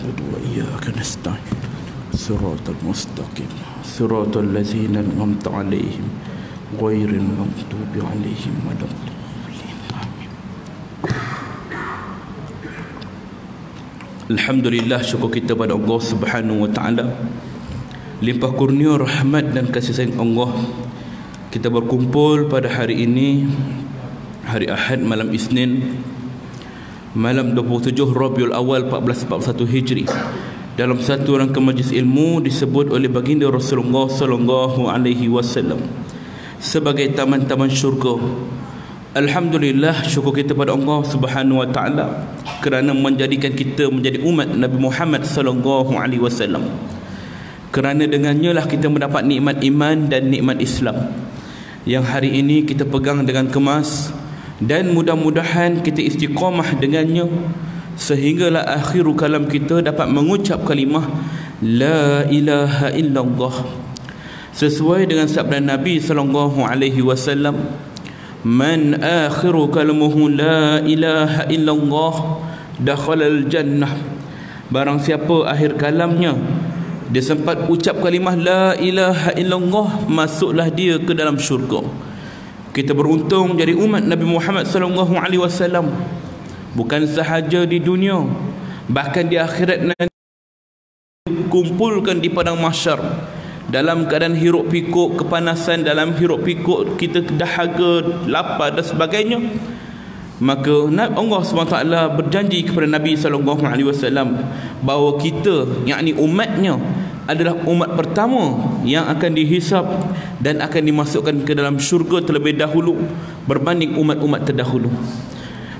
نعبد وإياك نستعين صراط المستقيم صراط الذين أنعمت عليهم غير المغضوب عليهم ولا الضالين آمين. Alhamdulillah, syukur kita pada Allah Subhanahu wa taala. Limpah kurnia rahmat dan kasih sayang Allah, kita berkumpul pada hari ini, hari Ahad malam Isnin, malam 27 Rabiul Awal 1441 Hijri, dalam satu rangka majlis ilmu disebut oleh baginda Rasulullah sallallahu alaihi wasallam sebagai taman-taman syurga. Alhamdulillah, syukur kita pada Allah Subhanahu wa taala kerana menjadikan kita menjadi umat Nabi Muhammad sallallahu alaihi wasallam. Kerana dengannya lah kita mendapat nikmat iman dan nikmat Islam yang hari ini kita pegang dengan kemas, dan mudah-mudahan kita istiqamah dengannya sehinggalah akhiru kalam kita dapat mengucap kalimah la ilaha illallah sesuai dengan sabda Nabi sallallahu alaihi wasallam, man akhiru kalamuhu la ilaha illallah dakhalal jannah. Barang siapa akhir kalamnya dia sempat ucap kalimah la ilaha illallah, masuklah dia ke dalam syurga. Kita beruntung jadi umat Nabi Muhammad sallallahu alaihi wasallam, bukan sahaja di dunia, bahkan di akhirat nanti kumpulkan di padang mahsyar dalam keadaan hiruk pikuk kepanasan, dalam hiruk pikuk kita dahaga, lapar dan sebagainya. Maka Allah SWT berjanji kepada Nabi SAW bahawa kita, yakni umatnya, adalah umat pertama yang akan dihisap dan akan dimasukkan ke dalam syurga terlebih dahulu berbanding umat-umat terdahulu.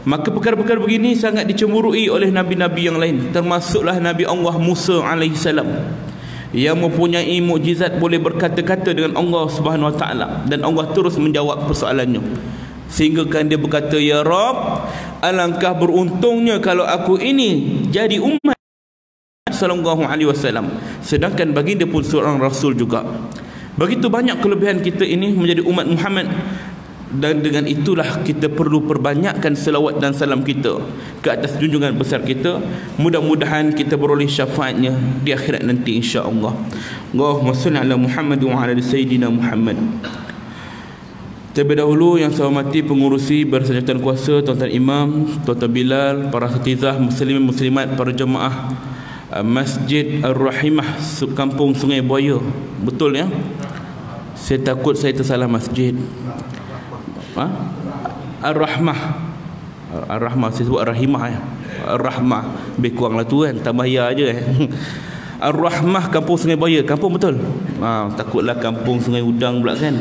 Maka perkara-perkara begini sangat dicemburui oleh Nabi-Nabi yang lain, termasuklah Nabi Allah Musa AS yang mempunyai mukjizat, boleh berkata-kata dengan Allah Subhanahu Wa Taala, dan Allah terus menjawab persoalannya. Sehingga kan dia berkata, ya Rabb, alangkah beruntungnya kalau aku ini jadi umat sallallahu alaihi wasallam, sedangkan baginda pun seorang rasul juga. Begitu banyak kelebihan kita ini menjadi umat Muhammad, dan dengan itulah kita perlu perbanyakkan selawat dan salam kita ke atas junjungan besar kita. Mudah-mudahan kita beroleh syafaatnya di akhirat nanti, insya-Allah. Allahumma shalli ala Muhammad wa ala sayyidina Muhammad. Terlebih dahulu yang saya hormati pengurusi bersangkutan kuasa, tuan-tuan imam, tuan-tuan Bilal, para khatizah, muslimin muslimat, para jemaah Masjid Ar-Rahimah Kampung Sungai Buaya. Betul ya? Saya takut saya tersalah masjid. Ar-Rahmah. Ar-Rahmah, saya sebut Ar-Rahimah ya. Ar-Rahmah, lebih kurang lah tu kan, tambah ya aja Ar-Rahmah Kampung Sungai Buaya. Kampung betul? Takutlah kampung Sungai Udang pula kan.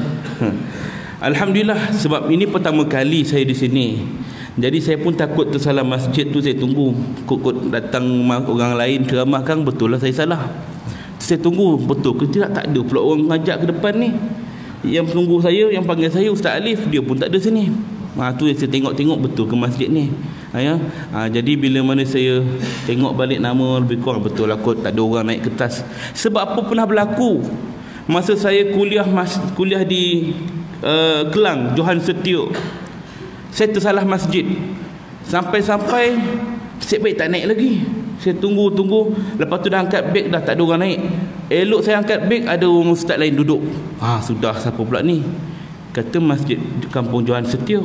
Alhamdulillah, sebab ini pertama kali saya di sini, jadi saya pun takut tersalah masjid tu. Saya tunggu kok datang orang lain ceramah kan, betul lah saya salah. Saya tunggu betul ke tidak, tak ada pula orang ngajak ke depan ni. Yang tunggu saya, yang panggil saya Ustaz Alif, dia pun tak ada sini. Tu yang saya tengok-tengok betul ke masjid ni. Jadi bila mana saya tengok balik nama, lebih kurang betul lah kot, tak ada orang naik kertas. Sebab apa pernah berlaku masa saya kuliah di Kelang, Johan Setio, saya tersalah masjid. Sampai-sampai nasib baik tak naik lagi. Saya tunggu. Lepas tu dah angkat beg, dah tak ada orang naik. Elok saya angkat beg, ada orang ustaz lain duduk. Sudah, siapa pula ni? Kata masjid Kampung Johan Setio.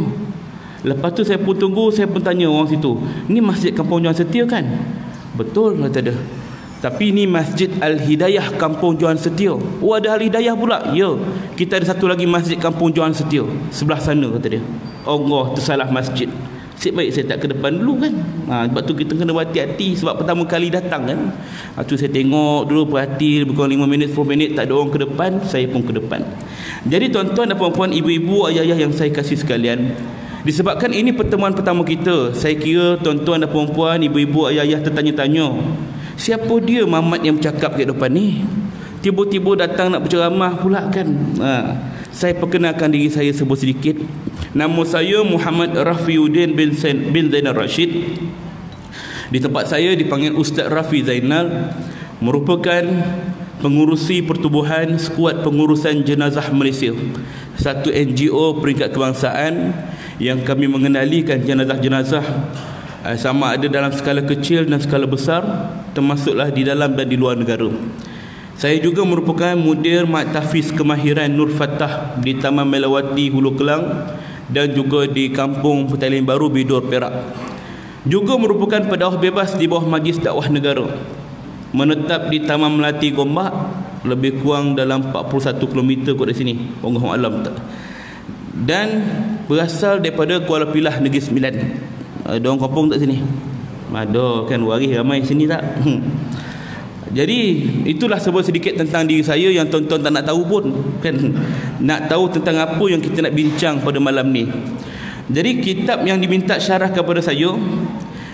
Lepas tu saya pun tunggu, saya pun tanya orang situ, ni masjid Kampung Johan Setio kan? Betul, kata dia. Tapi ini Masjid Al-Hidayah Kampung Johan Setio. Ada Al-Hidayah pula? Ya, kita ada satu lagi Masjid Kampung Johan Setio sebelah sana, kata dia. Allah, tersalah masjid. Nasib baik saya tak ke depan dulu kan. Sebab tu kita kena berhati-hati, sebab pertama kali datang kan. Tu saya tengok dulu, perhati, lebih kurang 5 minit 10 minit tak ada orang ke depan, saya pun ke depan. Jadi tuan-tuan dan puan-puan, ibu-ibu, ayah-ayah yang saya kasih sekalian, disebabkan ini pertemuan pertama kita, saya kira tuan-tuan dan puan-puan, ibu-ibu, ayah-ayah tertanya-tanya, siapa dia Mamat yang bercakap kat depan ni? Tiba-tiba datang nak berceramah pula kan. Saya perkenalkan diri saya sebut sedikit. Nama saya Muhammad Rafiuddin bin Zainal Rashid. Di tempat saya dipanggil Ustaz Rafi Zainal, merupakan pengurusi pertubuhan Skuad Pengurusan Jenazah Malaysia, satu NGO peringkat kebangsaan yang kami mengendalikan jenazah-jenazah sama ada dalam skala kecil dan skala besar, termasuklah di dalam dan di luar negara. Saya juga merupakan mudir Mat Tahfiz Kemahiran Nur Fatah di Taman Melawati Hulu Kelang dan juga di Kampung Petaling Baru Bidor Perak. Juga merupakan pendakwah bebas di bawah Majlis Dakwah Negara. Menetap di Taman Melati Gombak, lebih kurang dalam 41 km kot dari sini. Wallahu alam. Dan berasal daripada Kuala Pilah Negeri Sembilan. Ada orang kampung tak sini? Ada kan, waris ramai sini tak? Jadi itulah sebuah sedikit tentang diri saya yang tuan-tuan tak nak tahu pun kan. Nak tahu tentang apa yang kita nak bincang pada malam ni. Jadi kitab yang diminta syarah kepada saya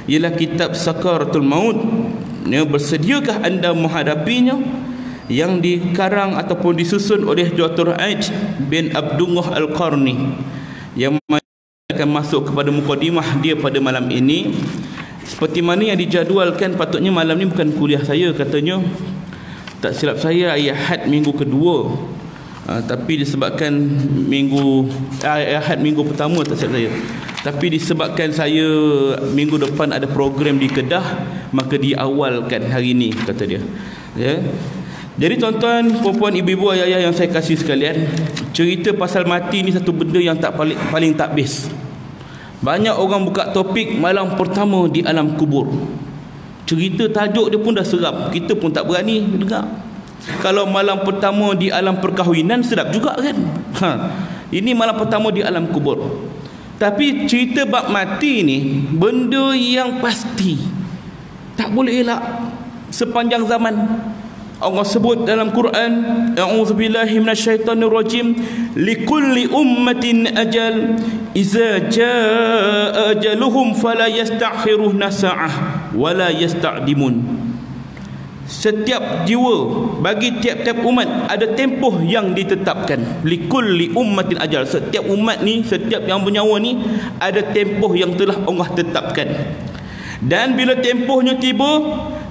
ialah kitab Sakaratul Maut. Ya, bersediakah anda menghadapinya? Yang dikarang ataupun disusun oleh Dr. Aij bin Abdullah Al-Qarni, yang akan masuk kepada mukadimah dia pada malam ini. Seperti mana yang dijadualkan, patutnya malam ni bukan kuliah saya katanya. Tak silap saya Ahad minggu kedua, tapi disebabkan Ahad minggu pertama, tak silap saya, tapi disebabkan saya minggu depan ada program di Kedah, maka diawalkan hari ni kata dia. Ya. Jadi tuan-tuan, puan-puan, ibu-ibu, ayah-ayah yang saya kasih sekalian, cerita pasal mati ni satu benda yang paling tak habis. Banyak orang buka topik malam pertama di alam kubur. Cerita tajuk dia pun dah seram, kita pun tak berani dengar. Kalau malam pertama di alam perkahwinan, sedap juga kan. Ini malam pertama di alam kubur. Tapi cerita bab mati ni benda yang pasti, tak boleh elak sepanjang zaman. Allah sebut dalam Quran, a'udzubillahi minasyaitonirrajim, likulli ummatin ajal iza jaa ajaluhum fala yastakhiruna sa'ah wala yasta'dimun. Setiap jiwa, bagi tiap-tiap umat ada tempoh yang ditetapkan. Likulli ummatin ajal, setiap umat ni, setiap yang bernyawa ni ada tempoh yang telah Allah tetapkan. Dan bila tempohnya tiba,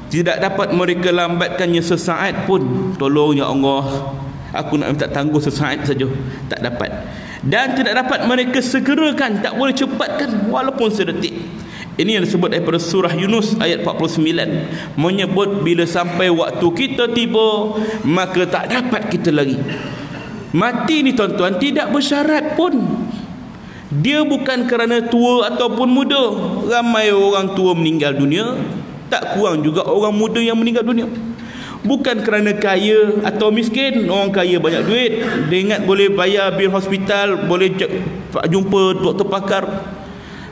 tidak dapat mereka lambatkannya sesaat pun. Tolong ya Allah, aku nak minta tangguh sesaat saja, tak dapat. Dan tidak dapat mereka segerakan, tak boleh cepatkan walaupun sedetik. Ini yang disebut daripada surah Yunus ayat 49, menyebut bila sampai waktu kita tiba, maka tak dapat kita lari. Mati ni tuan-tuan tidak bersyarat pun. Dia bukan kerana tua ataupun muda. Ramai orang tua meninggal dunia, tak kurang juga orang muda yang meninggal dunia. Bukan kerana kaya atau miskin. Orang kaya banyak duit, dia ingat boleh bayar bil hospital, boleh jumpa doktor pakar.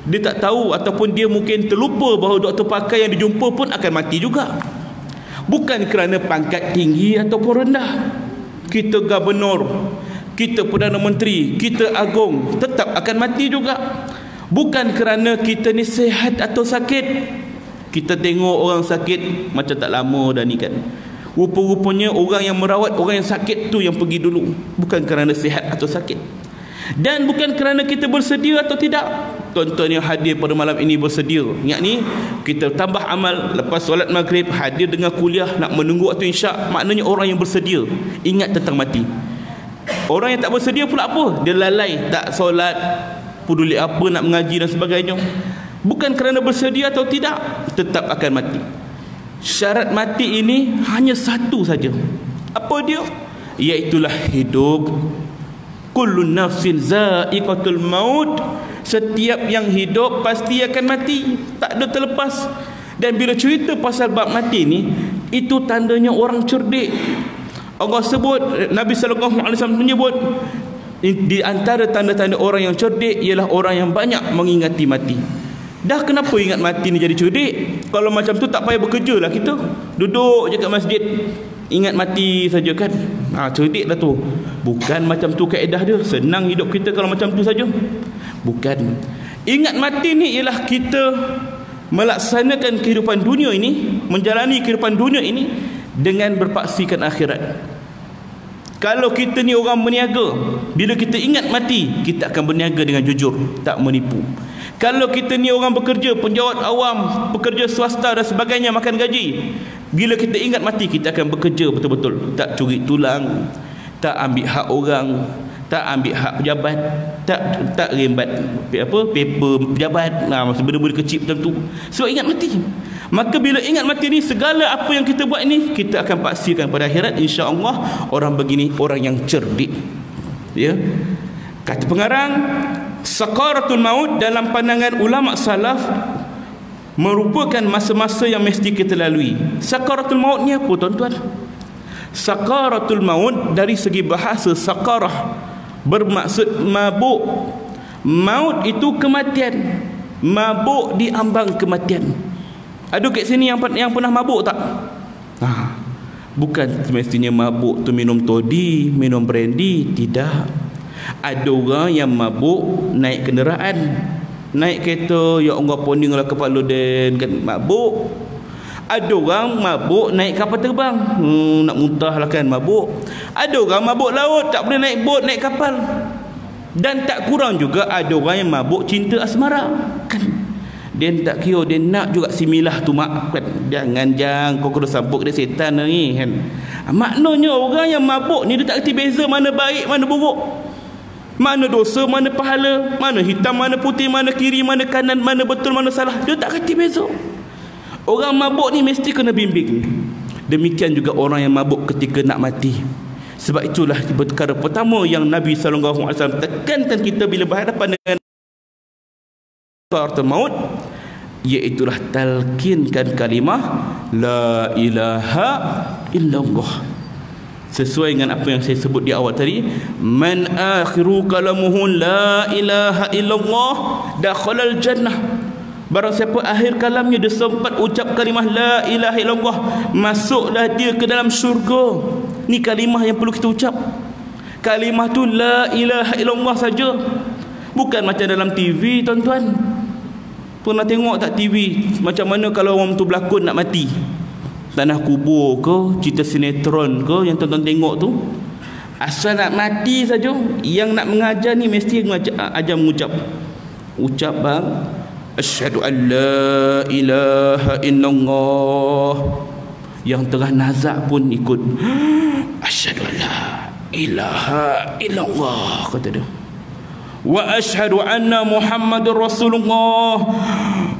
Dia tak tahu ataupun dia mungkin terlupa bahawa doktor pakar yang dijumpa pun akan mati juga. Bukan kerana pangkat tinggi ataupun rendah. Kita gubernur, kita Perdana Menteri, kita agung, tetap akan mati juga. Bukan kerana kita ni sihat atau sakit. Kita tengok orang sakit macam tak lama dah ni kan. Rupa-rupanya orang yang merawat orang yang sakit tu yang pergi dulu. Bukan kerana sihat atau sakit. Dan bukan kerana kita bersedia atau tidak. Tuan-tuan yang hadir pada malam ini bersedia. Ingat ni, kita tambah amal lepas solat maghrib, hadir dengan kuliah, nak menunggu waktu isyak. Maknanya orang yang bersedia ingat tentang mati. Orang yang tak bersedia pula apa? Dia lalai, tak solat, peduli apa nak mengaji dan sebagainya. Bukan kerana bersedia atau tidak, tetap akan mati. Syarat mati ini hanya satu saja. Apa dia? Iaitulah hidup. Kullu nafsin za'iqatul maut. Setiap yang hidup pasti akan mati, tak ada terlepas. Dan bila cerita pasal bab mati ni, itu tandanya orang cerdik. Allah sebut, Nabi sallallahu alaihi wasallam menyebut, di antara tanda-tanda orang yang cerdik ialah orang yang banyak mengingati mati. Dah kenapa ingat mati ni jadi cerdik? Kalau macam tu tak payah bekerja lah kita. Duduk je kat masjid, ingat mati saja kan. Cerdik lah tu. Bukan macam tu kaedah dia. Senang hidup kita kalau macam tu saja. Bukan. Ingat mati ni ialah kita melaksanakan kehidupan dunia ini, menjalani kehidupan dunia ini dengan berpaksikan akhirat. Kalau kita ni orang berniaga, bila kita ingat mati, kita akan berniaga dengan jujur, tak menipu. Kalau kita ni orang bekerja, penjawat awam, pekerja swasta dan sebagainya, makan gaji, bila kita ingat mati, kita akan bekerja betul-betul, tak curi tulang, tak ambil hak orang, tak ambil hak pejabat, tak rembat paper pejabat, benda-benda kecil macam tu. Sebab ingat mati. Maka bila ingat mati ni, segala apa yang kita buat ni kita akan pastikan pada akhirat insya-Allah orang begini orang yang cerdik. Ya. Kata pengarang, sakaratul maut dalam pandangan ulama salaf merupakan masa-masa yang mesti kita lalui. Sakaratul maut ni apa tuan-tuan? Sakaratul maut dari segi bahasa sakarah bermaksud mabuk. Maut itu kematian. Mabuk di ambang kematian. Ada kat sini yang pernah mabuk tak? Bukan semestinya mabuk tu minum toddy, minum brandy, tidak. Ada orang yang mabuk naik kenderaan, naik kereta, ya Allah poninglah kepala dan kan mabuk. Ada orang mabuk naik kapal terbang, nak muntah lah kan mabuk. Ada orang mabuk laut, tak boleh naik bot, naik kapal. Dan tak kurang juga ada orang yang mabuk cinta asmara, kan? Dia tak kira, dia nak juga si Milah tu mak, kan? Jangan kau kena sambut dia setan ni, kan? Maknanya orang yang mabuk ni dia tak kerti beza mana baik mana buruk, mana dosa mana pahala, mana hitam mana putih, mana kiri mana kanan, mana betul mana salah. Dia tak kerti beza. Orang mabuk ni mesti kena bimbing. Demikian juga orang yang mabuk ketika nak mati. Sebab itulah perkara pertama yang Nabi SAW tekankan kita bila berhadapan dengan sakaratul maut, iaitulah talqinkan kalimah la ilaha illallah. Sesuai dengan apa yang saya sebut di awal tadi, man akhiru kalamuhu la ilaha illallah dakhalal jannah. Barang siapa akhir kalamnya dia sempat ucap kalimah la ilaha illallah, masuklah dia ke dalam syurga. Ni kalimah yang perlu kita ucap. Kalimah tu la ilaha illallah saja. Bukan macam dalam TV tuan-tuan. Pernah tengok tak TV macam mana kalau orang tu berlakon nak mati? Tanah kubur ke, cerita sinetron ke yang tuan-tuan tengok tu, asal nak mati saja, yang nak mengajar ni mesti ajar mengucap. Ucap bang, asyhadu an la ilaha illallah. Yang tengah nazak pun ikut, asyhadu an la ilaha illallah, kata dia. Wa asyhadu anna Muhammadur Rasulullah.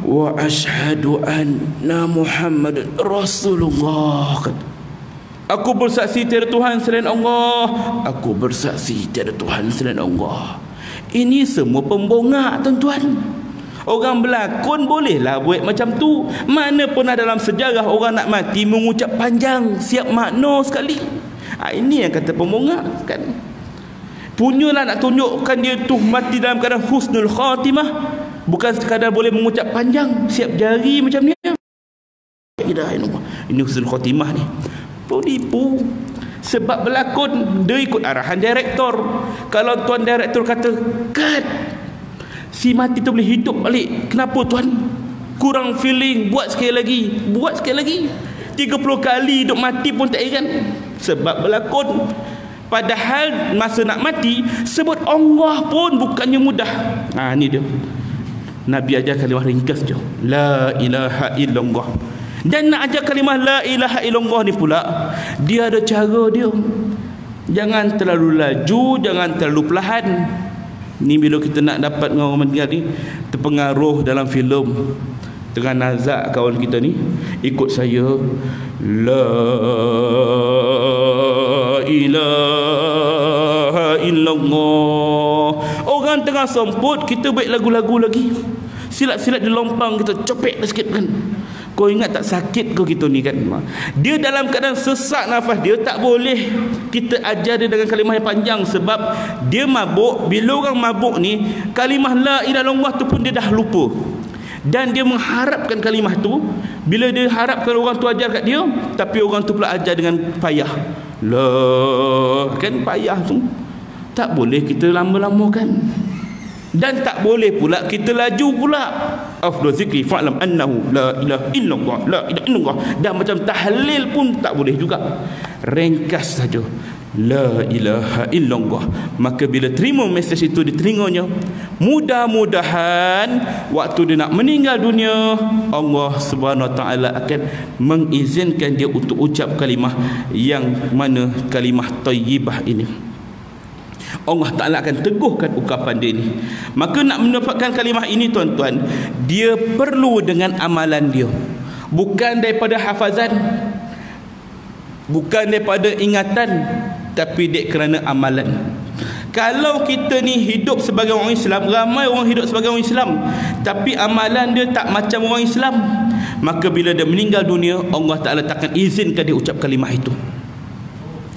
Wa asyhadu anna Muhammadur Rasulullah. Aku bersaksi tiada Tuhan selain Allah. Aku bersaksi tiada Tuhan selain Allah. Ini semua pembongak tuan-tuan. Orang berlakon bolehlah buat macam tu. Mana pernah dalam sejarah orang nak mati mengucap panjang, siap makna sekali. Ini yang kata pembongak, kan? Punyalah nak tunjukkan dia tu mati dalam keadaan husnul khatimah, bukan sekadar boleh mengucap panjang, siap jari macam ni. Ini husnul khatimah ni. Penipu. Sebab berlakon dia ikut arahan direktor. Kalau tuan direktor kata cut, si mati tu boleh hidup balik. Kenapa tuan? Kurang feeling, buat sekali lagi. Buat sekali lagi. 30 kali hidup mati pun tak heran. Sebab berlakon. Padahal masa nak mati sebut Allah pun bukannya mudah. Ni dia. Nabi ajar kalimah ringkas je, la ilaha illallah. Dan nak ajar kalimah la ilaha illallah ni pula, dia ada cara dia. Jangan terlalu laju, jangan terlalu perlahan. Ni bila kita nak dapat dengan orang meninggal ni, terpengaruh dalam filem, tengah nazak kawan kita ni, ikut saya, la ilaha illallah. Orang tengah semput, kita baik lagu-lagu lagi, silat-silat di lompang kita cepet sikit kan. Kau ingat tak sakit kau kita ni kan? Dia dalam keadaan sesak nafas, dia tak boleh kita ajar dia dengan kalimah yang panjang, sebab dia mabuk. Bila orang mabuk ni, kalimah la ilaha illallah tu pun dia dah lupa. Dan dia mengharapkan kalimah tu, bila dia harapkan orang tu ajar kat dia, tapi orang tu pula ajar dengan payah. Kan payah tu tak boleh kita lama-lamakan. Dan tak boleh pula kita laju pula. Afdal zikri fa'lam annahu la ilaha illallah, la ilaha illallah. Dan macam tahlil pun tak boleh juga. Ringkas saja, la ilaha illallah. Maka bila terima mesej itu di telinganya, mudah-mudahan waktu dia nak meninggal dunia, Allah Subhanahu Wa Taala akan mengizinkan dia untuk ucap kalimah yang mana kalimah thayyibah ini. Allah Ta'ala akan teguhkan ucapan dia ini. Maka nak mendapatkan kalimah ini tuan-tuan, dia perlu dengan amalan dia. bukan daripada hafazan, bukan daripada ingatan, tapi kerana amalan. Kalau kita ni hidup sebagai orang Islam, ramai orang hidup sebagai orang Islam, tapi amalan dia tak macam orang Islam, maka bila dia meninggal dunia, Allah Ta'ala takkan izinkan dia ucap kalimah itu.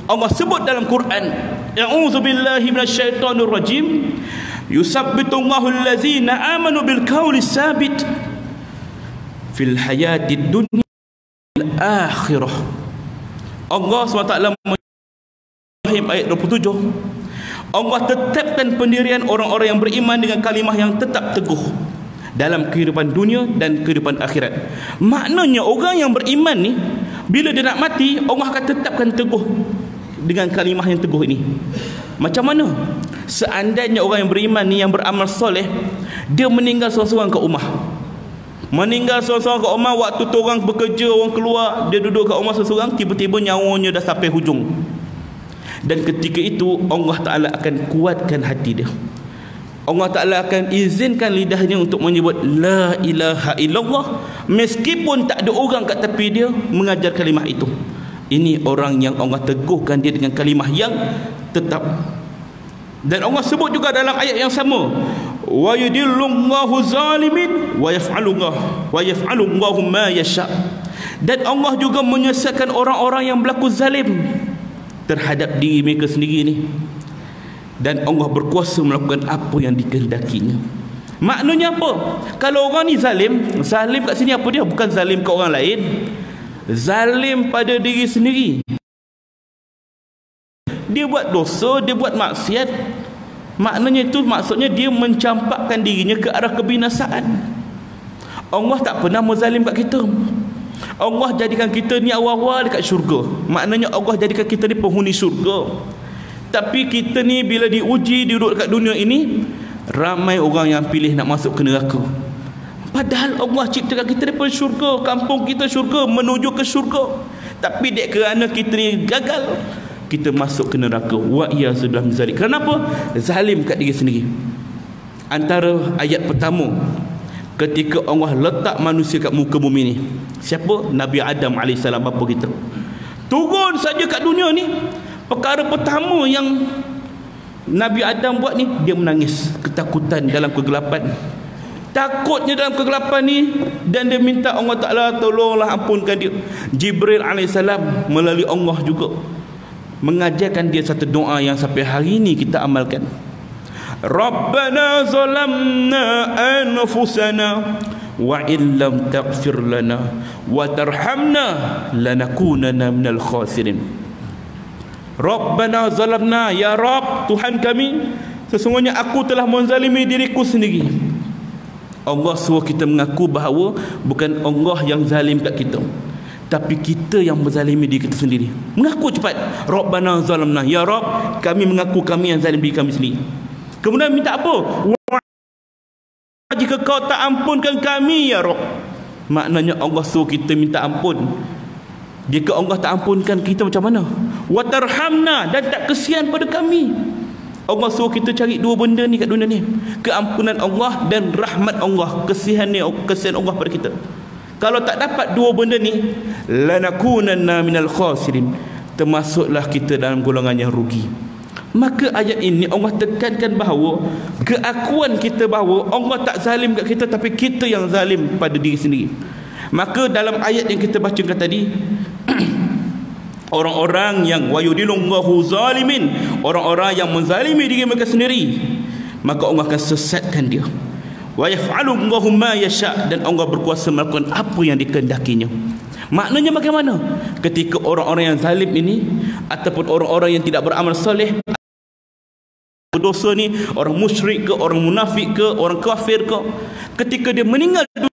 Allah sebut dalam Quran, A'udzu billahi minasyaitonir rajim, yusabbitullahu allazina amanu bil qawli sabit fil hayatid dunya wal akhirah. Allah SWT ayat 27, Allah tetapkan pendirian orang-orang yang beriman dengan kalimah yang tetap teguh dalam kehidupan dunia dan kehidupan akhirat. Maknanya orang yang beriman ni, bila dia nak mati, Allah akan tetapkan teguh dengan kalimah yang teguh ini. Macam mana? Seandainya orang yang beriman ni, yang beramal soleh, dia meninggal seorang-seorang kat rumah. Meninggal seorang-seorang kat rumah, waktu tu orang bekerja, orang keluar, dia duduk kat rumah seorang-seorang, tiba-tiba nyawanya dah sampai hujung. Dan ketika itu Allah Ta'ala akan kuatkan hati dia. Allah Ta'ala akan izinkan lidahnya untuk menyebut La ilaha illallah, meskipun tak ada orang kat tepi dia mengajar kalimah itu. Ini orang yang Allah teguhkan dia dengan kalimah yang tetap. Dan Allah sebut juga dalam ayat yang sama, wa yudillullahu zalimin wa yaf'alullahu ma yasha. Dan Allah juga menyesatkan orang-orang yang berlaku zalim terhadap diri mereka sendiri ni, dan Allah berkuasa melakukan apa yang dikehendakinya. Maknanya apa? Kalau orang ni zalim, zalim kat sini apa dia? Bukan zalim ke orang lain, zalim pada diri sendiri. Dia buat dosa, dia buat maksiat, maknanya itu, maksudnya dia mencampakkan dirinya ke arah kebinasaan. Allah tak pernah menzalim kat kita. Allah jadikan kita ni awal-awal dekat syurga, maknanya Allah jadikan kita ni penghuni syurga. Tapi kita ni bila diuji, duduk dekat dunia ini, ramai orang yang pilih nak masuk ke neraka. Padahal Allah ciptakan kita daripada syurga, kampung kita syurga, menuju ke syurga. Tapi dek kerana kita ni gagal, kita masuk ke neraka. Wa iyyazubillah min zalik. Kenapa? Zalim kat diri sendiri. Antara ayat pertama ketika Allah letak manusia kat muka bumi ni, siapa? Nabi Adam AS, bapa kita. Turun saja kat dunia ni, perkara pertama yang Nabi Adam buat ni, dia menangis ketakutan dalam kegelapan. Takutnya dalam kegelapan ni, dan dia minta Allah Ta'ala tolonglah ampunkan dia. Jibril AS melalui Allah juga mengajarkan dia satu doa yang sampai hari ni kita amalkan. Rabbana zalamna anfusana wa illam taghfir lana wa tarhamna lanakunanna minal khasirin. Rabbana zalamna, ya Rabb, Tuhan kami, sesungguhnya aku telah menzalimi diriku sendiri. Allah suruh kita mengaku bahawa bukan Allah yang zalim kat kita, tapi kita yang menzalimi diri kita sendiri. Mengaku cepat, Rabbana zalamna, ya Rabb, kami mengaku kami yang zalim diri kami sendiri. Kemudian minta apa? Jika kau tak ampunkan kami, ya Rabb. Maknanya Allah suruh kita minta ampun. Jika Allah tak ampunkan kita, macam mana? Wa tarhamna, dan tak kesian pada kami. Allah suruh kita cari dua benda ni kat dunia ni, keampunan Allah dan rahmat Allah, kesian Allah pada kita. Kalau tak dapat dua benda ni, lanakunanna minal khasirin, termasuklah kita dalam golongan yang rugi. Maka ayat ini Allah tekankan bahawa keakuan kita bahawa Allah tak zalim kat kita, tapi kita yang zalim pada diri sendiri. Maka dalam ayat yang kita bacakan tadi, orang-orang yang wayudilullahu zalimin, orang-orang yang menzalimi diri mereka sendiri, maka Allah akan sesatkan dia. Wa yaf'alullahu ma yasha, dan Allah berkuasa melakukan apa yang dikehendakinya. Maknanya bagaimana? Ketika orang-orang yang zalim ini, ataupun orang-orang yang tidak beramal soleh, berdosa ni, orang musyrik ke, orang munafik ke, orang kafir ke, ketika dia meninggal dunia,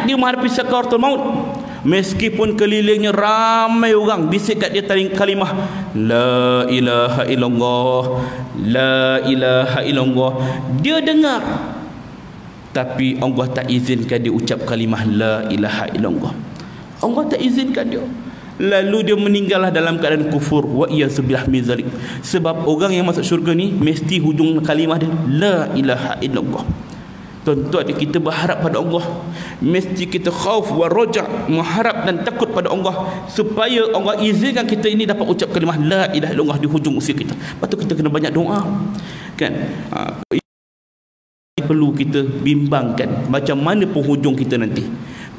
dia menghadapi sakaratul maut, meskipun kelilingnya ramai orang bisik kat dia kalimah La ilaha illallah, La ilaha illallah, dia dengar, tapi Allah tak izinkan dia ucap kalimah La ilaha illallah. Allah tak izinkan dia. Lalu dia meninggallah dalam keadaan kufur. Wa iyyazubillah min zalik. Sebab orang yang masuk syurga ni mesti hujung kalimah dia La ilaha illallah. Tuan-tuan, kita berharap pada Allah. Mesti kita khauf wa roja', mengharap dan takut pada Allah supaya Allah izinkan kita ini dapat ucap kalimah la ilaha illallah di hujung usia kita. Lepas tu kita kena banyak doa, kan? Perlu kita bimbangkan macam mana penghujung kita nanti.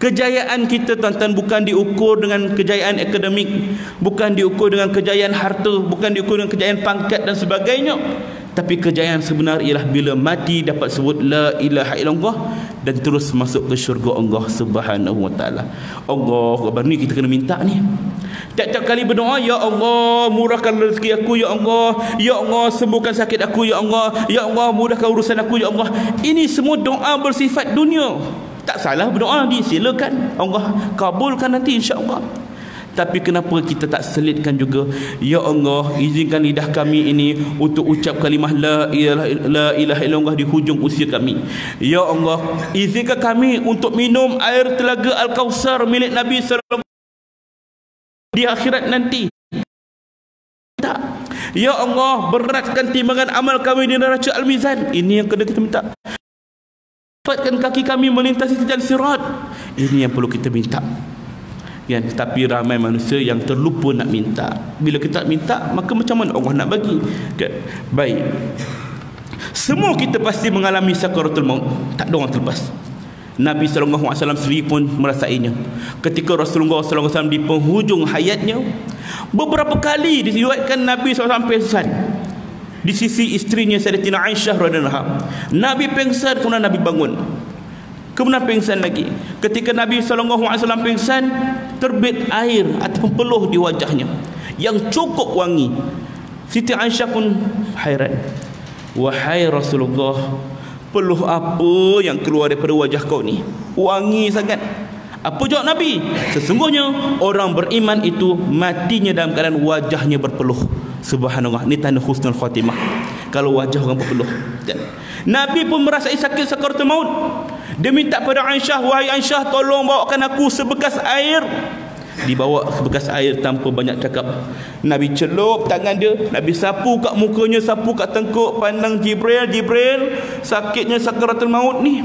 Kejayaan kita, tuan-tuan, bukan diukur dengan kejayaan akademik, bukan diukur dengan kejayaan harta, bukan diukur dengan kejayaan pangkat dan sebagainya. Tapi kejayaan sebenar ialah bila mati dapat sebut la ilaha illallah dan terus masuk ke syurga Allah Subhanahu wa taala. Allah Akbar, ni kita kena minta ni. Tiap-tiap kali berdoa, ya Allah murahkan rezeki aku, ya Allah sembuhkan sakit aku, ya Allah mudahkan urusan aku, ya Allah. Ini semua doa bersifat dunia. Tak salah berdoa, disilakan, Allah kabulkan nanti insya-Allah. Tapi kenapa kita tak selitkan juga, ya Allah izinkan lidah kami ini untuk ucap kalimah la ilaha illallah di hujung usia kami. Ya Allah izinkan kami untuk minum air telaga Al-Kausar milik Nabi sallallahu di akhirat nanti. Tak. Ya Allah beratkan timbangan amal kami di neraca Al-Mizan. Ini yang kena kita minta. Cepatkan kaki kami melintasi jalan sirat. Ini yang perlu kita minta. Kan? Tapi ramai manusia yang terlupa nak minta. Bila kita minta, maka macam mana Allah nak bagi? Kan? Baik. Semua kita pasti mengalami sakaratul maut. Tak ada orang terlepas. Nabi SAW sendiri pun merasainya. Ketika Rasulullah SAW di penghujung hayatnya, beberapa kali diriwayatkan Nabi SAW pengsan di sisi isterinya Sayyidatina Aisyah radhiyallahu anha. Nabi pengsan, kemudian Nabi bangun. Kemudian pingsan lagi. Ketika Nabi SAW pingsan, terbit air ataupun peluh di wajahnya yang cukup wangi. Siti Aisyah pun hairan. Wahai Rasulullah, peluh apa yang keluar daripada wajah kau ni? Wangi sangat. Apa jawab Nabi? Sesungguhnya orang beriman itu matinya dalam keadaan wajahnya berpeluh. Subhanallah, ni tanda husnul khatimah kalau wajah orang berpeluh. Nabi pun merasai sakit sakaratul maut. Dia minta pada Aisyah, wahai Aisyah, tolong bawakan aku sebekas air. Dibawa sebekas air tanpa banyak cakap. Nabi celup tangan dia, Nabi sapu kat mukanya, sapu kat tengkuk, pandang Jibril, sakitnya sakaratul maut ni.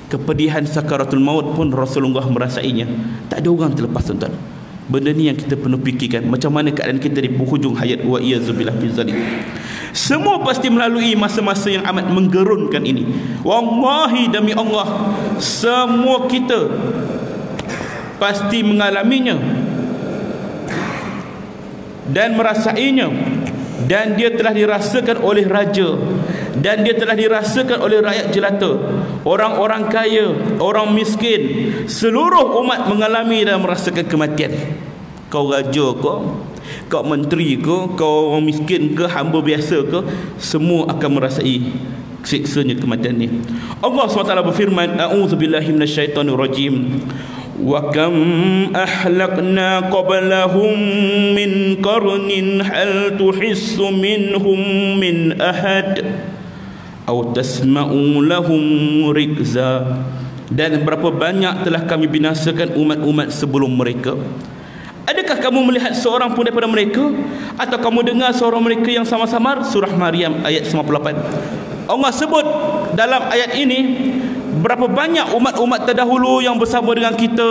Kepedihan sakaratul maut pun Rasulullah merasainya. Tak ada orang terlepas, tuan-tuan. Benda ni yang kita perlu fikirkan, macam mana keadaan kita di penghujung hayat. Wa iyazubillah bizalik. Semua pasti melalui masa-masa yang amat menggerunkan ini. Wallahi demi Allah, semua kita pasti mengalaminya dan merasainya, dan dia telah dirasakan oleh raja, dan dia telah dirasakan oleh rakyat jelata, orang-orang kaya, orang miskin, seluruh umat mengalami dan merasakan kematian. Kau raja ke, kau menteri ke, kau orang miskin ke, hamba biasa ke, semua akan merasai siksanya kematian ni. Allah SWT berfirman, a'udzubillahi minasyaitonirrajim. Wa kam ahlakna qablahum min qarnin hal tuhissu minhum min ahad aw tasma'u lahum rikza. Dan berapa banyak telah kami binasakan umat-umat sebelum mereka. Adakah kamu melihat seorang pun daripada mereka, atau kamu dengar seorang mereka yang samar-samar? Surah Maryam ayat 98. Allah sebut dalam ayat ini berapa banyak umat-umat terdahulu yang bersama dengan kita,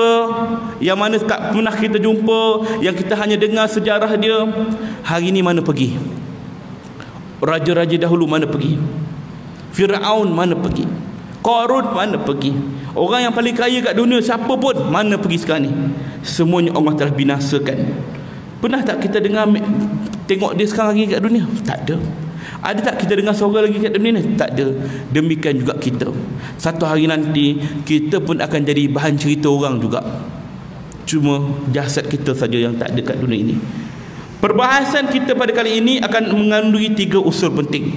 yang mana tak pernah kita jumpa, yang kita hanya dengar sejarah dia. Hari ini mana pergi? Raja-raja dahulu mana pergi? Fir'aun mana pergi? Qarun mana pergi? Orang yang paling kaya kat dunia siapa pun mana pergi sekarang ni? Semuanya Allah telah binasakan. Pernah tak kita dengar, tengok dia sekarang lagi kat dunia? Tak ada. Ada tak kita dengar suara lagi kat dunia ni? Tak ada. Demikian juga kita. Satu hari nanti kita pun akan jadi bahan cerita orang juga. Cuma jasad kita saja yang tak ada kat dunia ini. Perbahasan kita pada kali ini akan mengandungi 3 unsur penting.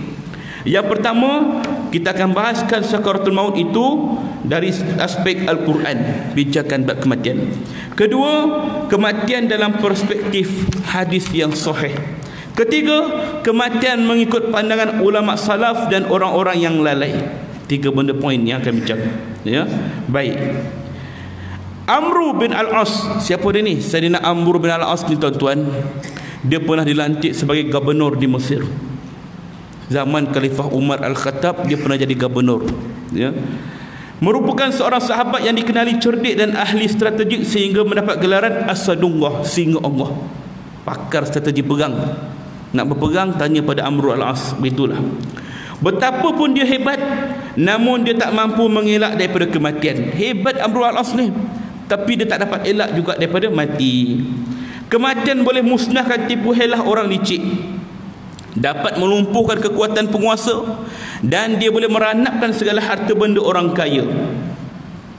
Yang pertama, kita akan bahaskan sakaratul maut itu dari aspek Al-Quran, bijakan bab kematian. Kedua, kematian dalam perspektif hadis yang sahih. Ketiga, kematian mengikut pandangan ulama salaf dan orang-orang yang lalai. 3 benda poin yang akan bincang. Ya, baik. Amr bin Al-As, siapa dia ni? Sayyidina Amr bin Al-As ni, tuan-tuan, dia pernah dilantik sebagai gubernur di Mesir. Zaman Khalifah Umar Al-Khattab dia pernah jadi gubernur. ya, merupakan seorang sahabat yang dikenali cerdik dan ahli strategik sehingga mendapat gelaran Asadullah, singa Allah, pakar strategi perang. Nak berperang tanya pada Amr al-As. Begitulah. Betapapun dia hebat, namun dia tak mampu mengelak daripada kematian. Hebat Amr al-As ni, tapi dia tak dapat elak juga daripada mati. Kematian boleh musnahkan tipu helah orang licik, dapat melumpuhkan kekuatan penguasa, dan dia boleh meranapkan segala harta benda orang kaya.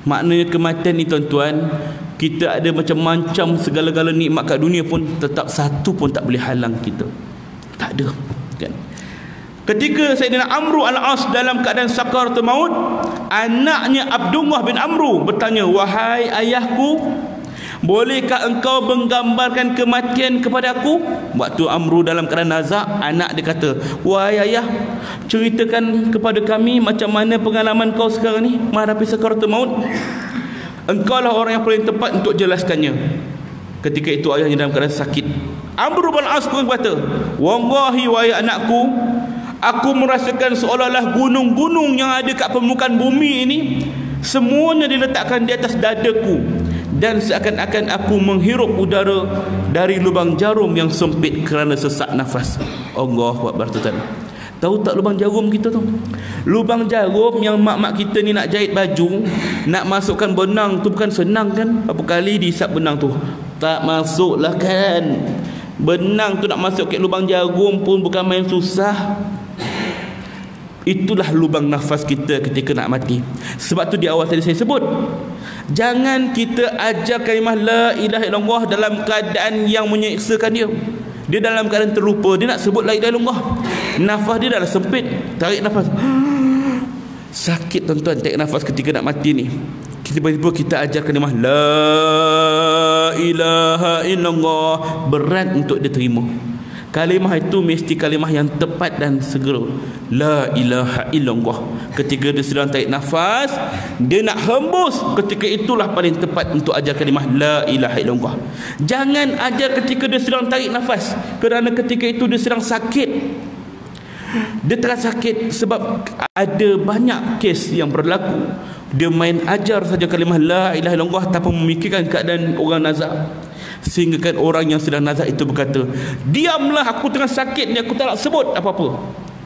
Maknanya kematian ni tuan-tuan, kita ada macam-macam segala-gala nikmat kat dunia pun tetap satu pun tak boleh halang kita. Tak ada, kan? Ketika Sayyidina Amr al-As dalam keadaan sakaratul maut, anaknya Abdullah bin Amr bertanya, "Wahai ayahku, bolehkah engkau menggambarkan kematian kepada aku?" Waktu Amr dalam keadaan nazak, anak dia kata, "Wahai ayah, ceritakan kepada kami macam mana pengalaman kau sekarang ni menghadapi sakaratul maut. Engkau lah orang yang paling tepat untuk jelaskannya." Ketika itu ayahnya dalam keadaan sakit. Amr bin As pun berkata, "Wallahi wahai anakku, aku merasakan seolah-olah gunung-gunung yang ada kat permukaan bumi ini semuanya diletakkan di atas dadaku, dan seakan-akan aku menghirup udara dari lubang jarum yang sempit kerana sesak nafas." Allahu Akbar. Tahu tak lubang jarum kita tu? Lubang jarum yang mak-mak kita ni nak jahit baju, nak masukkan benang tu bukan senang kan? Berapa kali diisap benang tu? Tak masuk lah kan? Benang tu nak masuk ke lubang jarum pun bukan main susah. Itulah lubang nafas kita ketika nak mati. Sebab tu di awal tadi saya sebut, jangan kita ajar kalimah la ilaha illallah dalam keadaan yang menyeksakan dia. Dia dalam keadaan terlupa, dia nak sebut la ilaha illallah, nafas dia dah sempit, tarik nafas sakit tuan-tuan, tarik nafas ketika nak mati ni. Tiba-tiba kita ajar kalimah la ilaha illallah, berat untuk dia terima. Kalimah itu mesti kalimah yang tepat dan segera. La ilaha illallah. Ketika dia sedang tarik nafas, dia nak hembus, ketika itulah paling tepat untuk ajar kalimah la ilaha illallah. Jangan ajar ketika dia sedang tarik nafas, kerana ketika itu dia sedang sakit. Dia tengah sakit sebab ada banyak kes yang berlaku. Dia main ajar saja kalimah la ilaha illallah tanpa memikirkan keadaan orang nazak. Sehingga kan orang yang sedang nazak itu berkata, "Diamlah, aku tengah sakit ni, aku tak nak sebut apa-apa."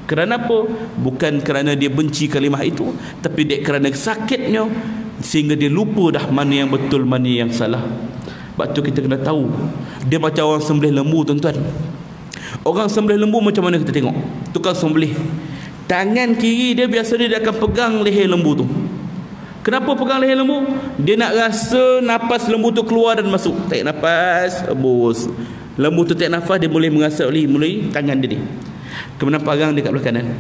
Kerana apa? Bukan kerana dia benci kalimah itu, tapi dia kerana sakitnya sehingga dia lupa dah mana yang betul, mana yang salah. Sebab tu kita kena tahu. Dia macam orang sembelih lembu tuan-tuan. Orang sembelih lembu macam mana kita tengok? Tukang sembelih, tangan kiri dia biasa dia akan pegang leher lembu tu. Kenapa pegang leher lembu? Dia nak rasa nafas lembu tu keluar dan masuk. Tarik nafas, hembus. Lembu tu tarik nafas, dia boleh merasa mulai tangan dia ni. Kemudian parang dia kat belah kanan.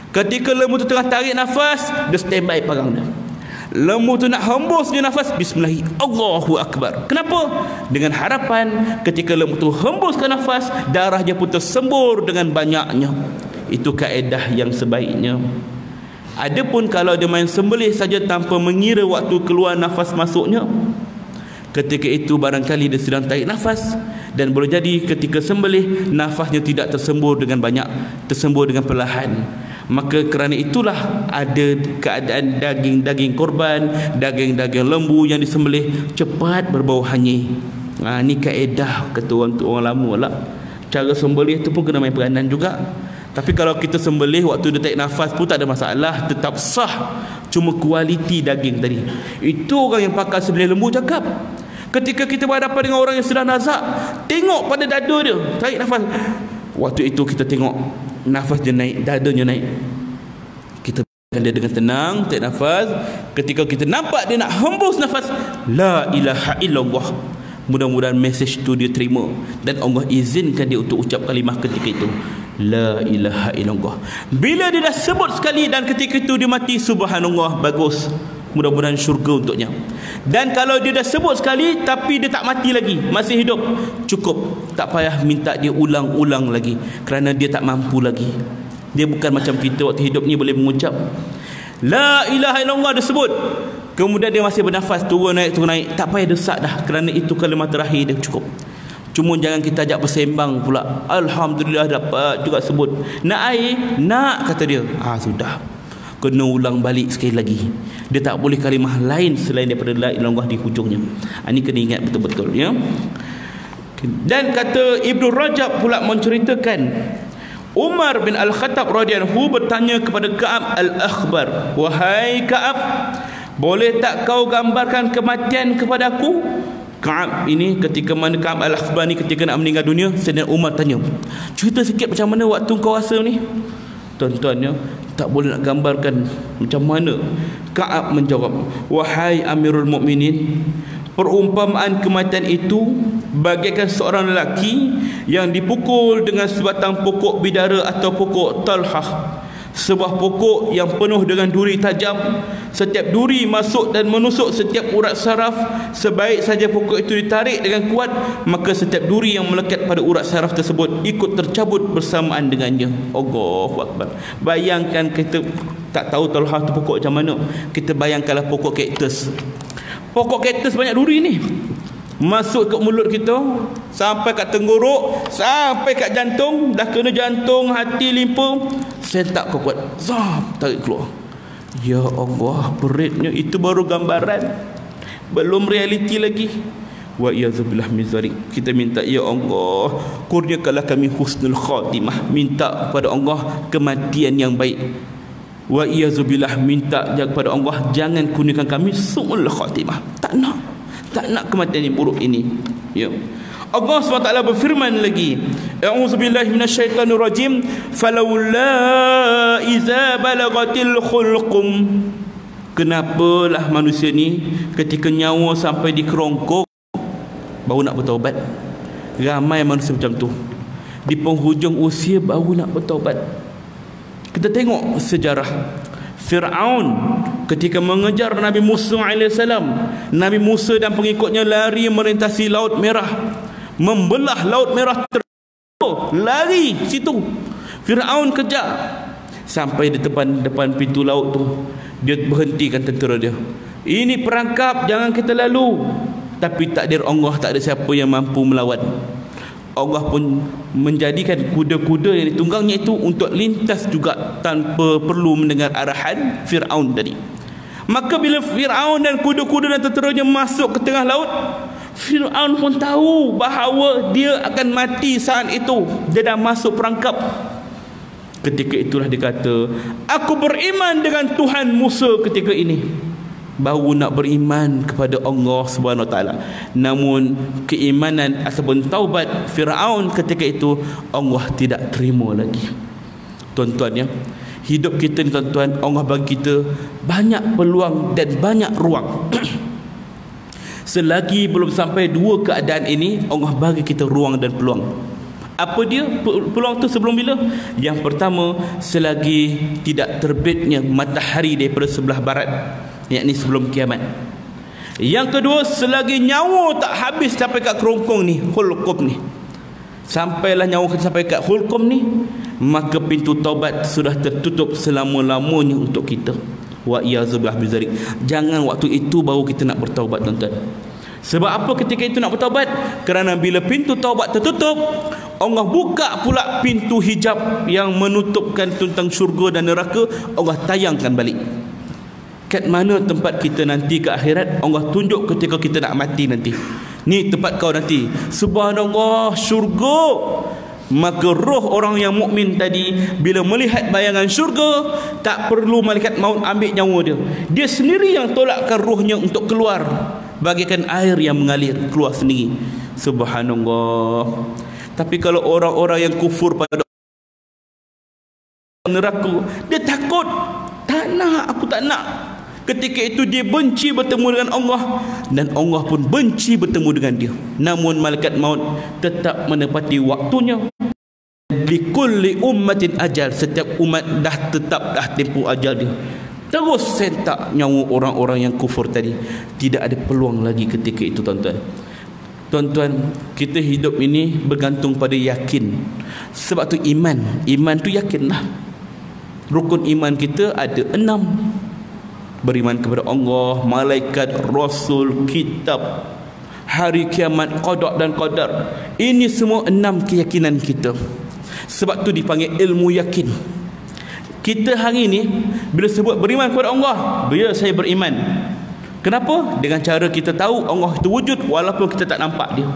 Ketika lembu tu tengah tarik nafas, dia standby parang dia. Lembu tu nak hembus dia nafas, bismillah, Allahu Akbar. Kenapa? Dengan harapan ketika lembu tu hembuskan nafas, darahnya pun tersembur dengan banyaknya. Itu kaedah yang sebaiknya. Adapun kalau dia main sembelih saja tanpa mengira waktu keluar nafas masuknya, ketika itu barangkali dia sedang tarik nafas, dan boleh jadi ketika sembelih nafasnya tidak tersembur dengan banyak, tersembur dengan perlahan. Maka kerana itulah ada keadaan daging-daging korban, daging-daging lembu yang disembelih cepat berbau hanyir. Ni kaedah kata orang lama lah. Cara sembelih tu pun kena main peranan juga. Tapi kalau kita sembelih waktu dia tarik nafas pun tak ada masalah, tetap sah. Cuma kualiti daging tadi. Itu orang yang pakar sembelih lembu cakap. Ketika kita berhadapan dengan orang yang sedang nazak, tengok pada dada dia, tarik nafas. Waktu itu kita tengok nafas dia naik, dadanya naik. Kita biarkan dia dengan tenang, tarik nafas. Ketika kita nampak dia nak hembus nafas, la ilaha illallah, mudah-mudahan mesej itu dia terima dan Allah izinkan dia untuk ucap kalimah ketika itu, la ilaha illallah. Bila dia dah sebut sekali dan ketika itu dia mati, subhanallah, bagus, mudah-mudahan syurga untuknya. Dan kalau dia dah sebut sekali tapi dia tak mati lagi, masih hidup, cukup, tak payah minta dia ulang-ulang lagi, kerana dia tak mampu lagi. Dia bukan macam kita waktu hidup ni boleh mengucap la ilaha illallah, dia sebut, kemudian dia masih bernafas, turun naik, tak payah desak dah, kerana itu kalimah terakhir dia, cukup. Cuma jangan kita ajak bersembang pula, alhamdulillah dapat juga sebut. Nak air? Nak, kata dia. Sudah. kena ulang balik sekali lagi. Dia tak boleh kalimah lain selain daripada la ilaha illallah di hujungnya. Ini kena ingat betul-betul, ya. Dan kata Ibnu Rajab pula menceritakan, Umar bin Al-Khattab radhiyallahu anhu bertanya kepada Ka'ab Al-Akhbar, "Wahai Ka'ab, boleh tak kau gambarkan kematian kepada aku?" Ka'ab ini ketika mana Ka'ab Al-Akhbar ni ketika nak meninggal dunia, Sayyidina Umar tanya, "Cerita sikit macam mana waktu kau rasa ni?" Tuan-tuannya, tak boleh nak gambarkan macam mana. Ka'ab menjawab, "Wahai Amirul Mukminin, perumpamaan kematian itu bagaikan seorang lelaki yang dipukul dengan sebatang pokok bidara atau pokok talhah, sebuah pokok yang penuh dengan duri tajam. Setiap duri masuk dan menusuk setiap urat saraf. Sebaik saja pokok itu ditarik dengan kuat, maka setiap duri yang melekat pada urat saraf tersebut ikut tercabut bersamaan dengannya." Allahu Akbar. Bayangkan, kita tak tahu talhah tu pokok macam mana, kita bayangkanlah pokok kaktus. Pokok kaktus banyak duri ni, masuk ke mulut kita, sampai kat tenggorok, sampai kat jantung. Dah kena jantung, hati, limpa, sentak kau kuat, zap, tarik keluar. Ya Allah, beratnya. Itu baru gambaran, belum realiti lagi. Wa iyazubillah min zalik. Kita minta, ya Allah, kurniakanlah kami husnul khatimah. Minta kepada Allah kematian yang baik. Wa iyazubillah, minta kepada Allah jangan kurniakan kami su'ul khatimah. Tak nak kematian yang buruk ini, ya. Allah SWT berfirman lagi, A'udzubillahi minasyaitanir rajim, "Falawla iza balagatil khulqum." Kenapalah manusia ni ketika nyawa sampai di kerongkong baru nak bertaubat? Ramai manusia macam tu, di penghujung usia baru nak bertaubat. Kita tengok sejarah Fir'aun ketika mengejar Nabi Musa AS. Nabi Musa dan pengikutnya lari melintasi Laut Merah, membelah Laut Merah, lari situ. Fir'aun kejar sampai di depan pintu laut tu. Dia berhentikan tentera dia. Ini perangkap, jangan kita lalu. Tapi takdir Allah, tak ada siapa yang mampu melawan. Allah pun menjadikan kuda-kuda yang ditunggangnya itu untuk lintas juga tanpa perlu mendengar arahan Fir'aun tadi. Maka bila Fir'aun dan kuda-kuda dan tenteranya masuk ke tengah laut, Fir'aun pun tahu bahawa dia akan mati saat itu. Dia dah masuk perangkap. Ketika itulah dia kata, "Aku beriman dengan Tuhan Musa ketika ini." Baru nak beriman kepada Allah Subhanahu Wa Taala. Namun keimanan ataupun taubat Fir'aun ketika itu Allah tidak terima lagi. Tuan-tuan, ya, hidup kita ni tuan-tuan, Allah bagi kita banyak peluang dan banyak ruang. Selagi belum sampai dua keadaan ini, Allah bagi kita ruang dan peluang. Apa dia peluang tu sebelum bila? Yang pertama, selagi tidak terbitnya matahari daripada sebelah barat, yakni sebelum kiamat. Yang kedua, selagi nyawa tak habis sampai kat kerongkong ni, hulqum ni. Sampailah nyawa kita sampai kat hulqum ni, maka pintu taubat sudah tertutup selama-lamanya untuk kita. Wa iyazubillah bizalik. Jangan waktu itu baru kita nak bertaubat, tuan-tuan. Sebab apa ketika itu nak bertaubat? Kerana bila pintu taubat tertutup, Allah buka pula pintu hijab yang menutupkan tentang syurga dan neraka. Allah tayangkan balik. Kat mana tempat kita nanti ke akhirat? Allah tunjuk ketika kita nak mati nanti. Ni tempat kau nanti. Subhanallah, syurga. Maka roh orang yang mukmin tadi bila melihat bayangan syurga, tak perlu malaikat maut ambil nyawa dia. Dia sendiri yang tolakkan rohnya untuk keluar, bagaikan air yang mengalir keluar sendiri. Subhanallah. Tapi kalau orang-orang yang kufur pada neraka, dia takut. Tak nak, aku tak nak. Ketika itu dia benci bertemu dengan Allah, dan Allah pun benci bertemu dengan dia. Namun malaikat maut tetap menepati waktunya. Likulli ummatin ajal. Setiap umat dah tempoh ajal dia. Terus sentak nyawa orang-orang yang kufur tadi. Tidak ada peluang lagi ketika itu, tuan-tuan. Tuan-tuan, kita hidup ini bergantung pada yakin. Sebab tu iman tu yakinlah. Rukun iman kita ada 6. Beriman kepada Allah, malaikat, rasul, kitab, hari kiamat, qada dan qadar. Ini semua 6 keyakinan kita. Sebab tu dipanggil ilmu yakin. Kita hari ni bila sebut beriman kepada Allah, bila saya beriman. Kenapa? Dengan cara kita tahu Allah itu wujud walaupun kita tak nampak dia.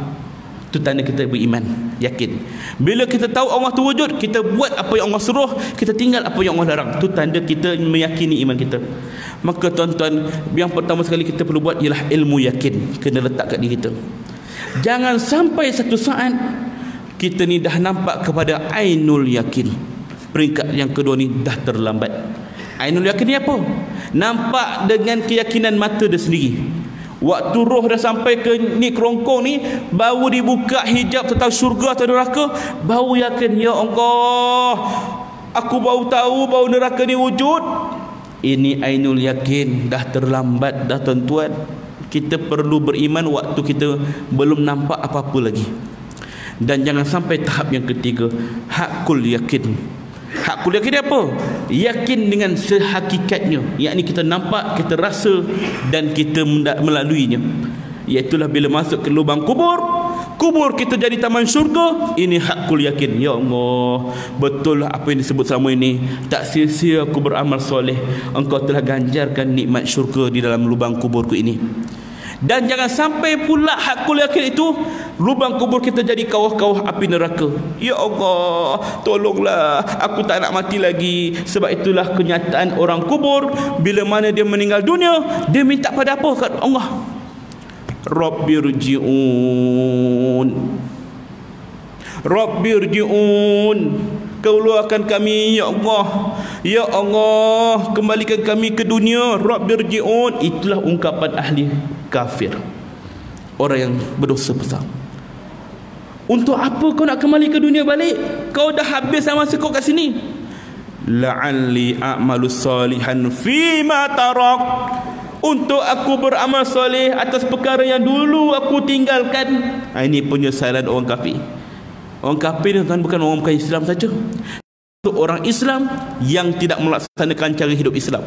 Itu tanda kita beriman, yakin. Bila kita tahu Allah itu wujud, kita buat apa yang Allah suruh, kita tinggal apa yang Allah larang. Itu tanda kita meyakini iman kita. Maka tuan-tuan, yang pertama sekali kita perlu buat ialah ilmu yakin. Kena letak kat diri kita. Jangan sampai satu saat kita ni dah nampak kepada ainul yakin. Peringkat yang kedua ni dah terlambat. Ainul yakin ni apa? Nampak dengan keyakinan mata dia sendiri. Waktu roh dah sampai ke ni kerongkong ni, baru dibuka hijab tentang syurga atau neraka, baru yakin, ya Allah, aku baru tahu bahawa neraka ni wujud. Ini ainul yakin. Dah terlambat dah tuan-tuan. Kita perlu beriman waktu kita belum nampak apa-apa lagi. Dan jangan sampai tahap yang ketiga, hakul yakin. Hakul yakin ni apa? Yakin dengan sehakikatnya, yakni kita nampak, kita rasa dan kita melaluinya. Iaitulah bila masuk ke lubang kubur, kubur kita jadi taman syurga. Ini hakul yakin. Ya Allah, betul lah apa yang disebut selama ini. Tak sia-sia aku beramal soleh. Engkau telah ganjarkan nikmat syurga di dalam lubang kuburku ini. Dan jangan sampai pula hakul yakin itu lubang kubur kita jadi kawah-kawah api neraka. Ya Allah, tolonglah, aku tak nak mati lagi. Sebab itulah kenyataan orang kubur. Bila mana dia meninggal dunia, dia minta pada apa kat Allah? Rabbirji'un, Rabbirji'un, keluarkan kami ya Allah. Ya Allah, kembalikan kami ke dunia. Rabbirji'un. Itulah ungkapan ahli kafir, orang yang berdosa besar. Untuk apa kau nak kembali ke dunia balik? Kau dah habis masa kau kat sini. La'alli a'malu salihan fima tarak, untuk aku beramal soleh atas perkara yang dulu aku tinggalkan. Ini penyesalan orang kafir. Orang kafir ni tuan, bukan orang bukan Islam saja. Untuk orang Islam yang tidak melaksanakan cara hidup Islam.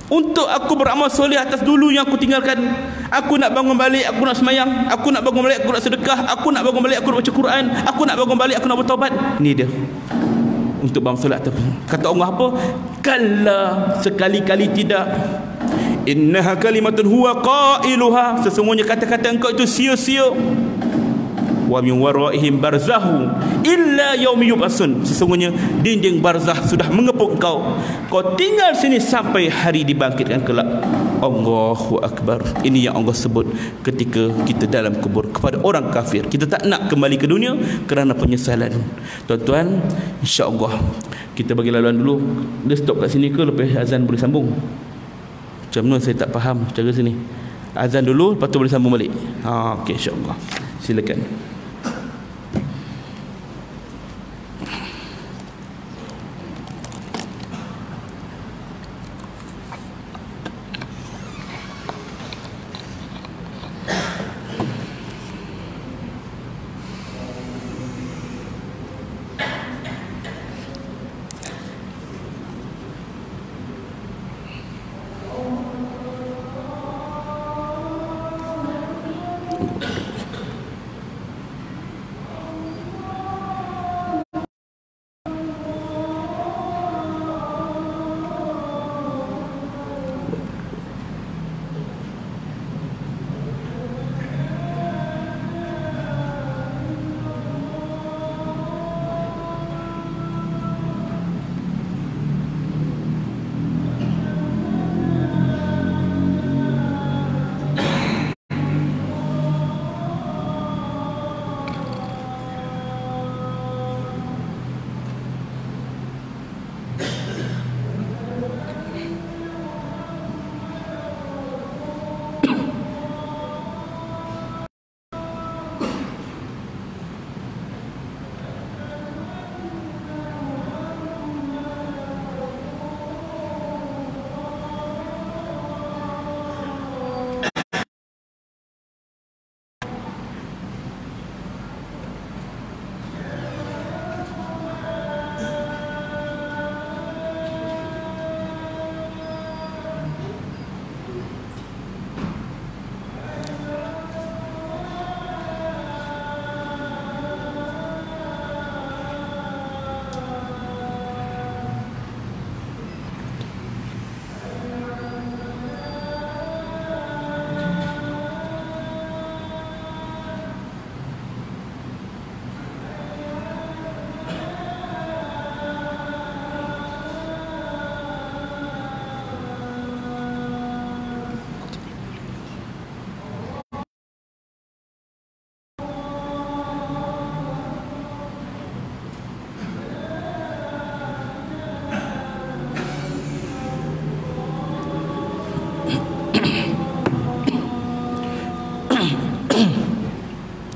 Untuk aku beramal soleh atas dulu yang aku tinggalkan. Aku nak bangun balik, aku nak semayang. Aku nak bangun balik, aku nak sedekah. Aku nak bangun balik, aku nak baca Quran. Aku nak bangun balik, aku nak bertaubat. Ni dia. Untuk beramal soleh atas. Kata Allah apa? Kalla, sekali-kali tidak. Innaha kalimatun huwa qailuha, sesungguhnya kata-kata engkau itu sia-sia. Wa min waraihim barzahu illa yaumi yub'atsun, sesungguhnya dinding barzah sudah mengepung kau. Kau tinggal sini sampai hari dibangkitkan kelak. Allahu akbar. Ini yang Allah sebut ketika kita dalam kubur kepada orang kafir. Kita tak nak kembali ke dunia kerana penyesalan. Tuan-tuan, insya-Allah kita bagi laluan dulu. Dia stop kat sini ke lepas azan boleh sambung? Macam mana saya tak faham cara sini. Azan dulu, lepas tu boleh sambung balik. Okey, insya-Allah. Silakan.